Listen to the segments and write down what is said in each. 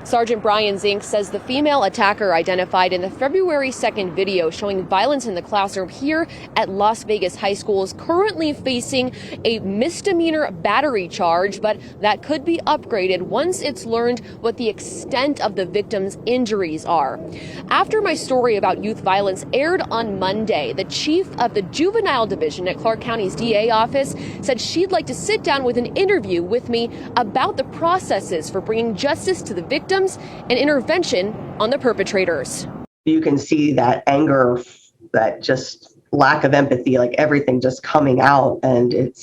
Sergeant Brian Zink says the female attacker identified in the February 2nd video showing violence in the classroom here at Las Vegas High School is currently facing a misdemeanor battery charge, but that could be upgraded once it's learned what the extent of the victim's injuries are. After my story about youth violence aired on Monday, the chief of the Juvenile Division at Clark County's DA office said she'd like to sit down with an interview with me about the processes for bringing justice to the victims and intervention on the perpetrators. You can see that anger, that just lack of empathy, like everything just coming out, and it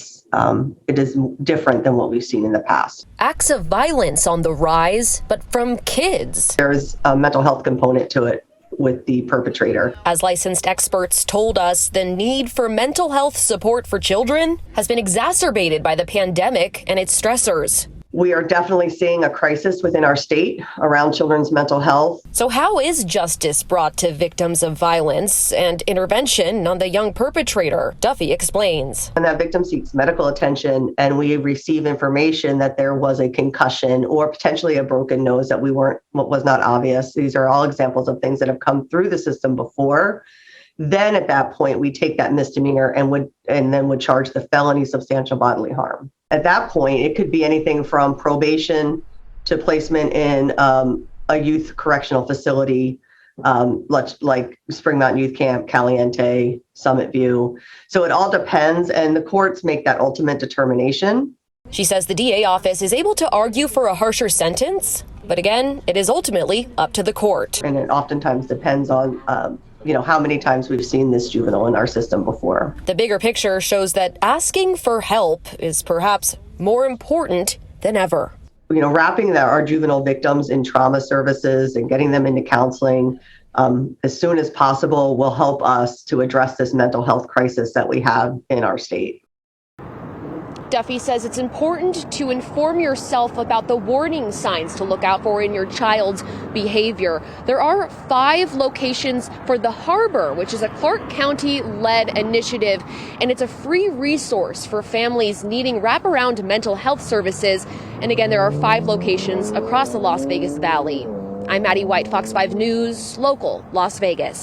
is different than what we've seen in the past. Acts of violence on the rise, but from kids. There's a mental health component to it with the perpetrator. As licensed experts told us, the need for mental health support for children has been exacerbated by the pandemic and its stressors. We are definitely seeing a crisis within our state around children's mental health. So how is justice brought to victims of violence and intervention on the young perpetrator? Duffy explains. When that victim seeks medical attention and we receive information that there was a concussion or potentially a broken nose that was not obvious, these are all examples of things that have come through the system before. Then at that point, we take that misdemeanor and then would charge the felony substantial bodily harm. At that point, it could be anything from probation to placement in a youth correctional facility, like Spring Mountain Youth Camp, Caliente, Summit View. So it all depends, and the courts make that ultimate determination. She says the DA office is able to argue for a harsher sentence, but again, it is ultimately up to the court. And it oftentimes depends on how many times we've seen this juvenile in our system before. The bigger picture shows that asking for help is perhaps more important than ever. Wrapping our juvenile victims in trauma services and getting them into counseling as soon as possible will help us to address this mental health crisis that we have in our state. Duffy says it's important to inform yourself about the warning signs to look out for in your child's behavior. There are 5 locations for The Harbor, which is a Clark County-led initiative, and it's a free resource for families needing wraparound mental health services. And again, there are 5 locations across the Las Vegas Valley. I'm Maddie White, Fox 5 News, local Las Vegas.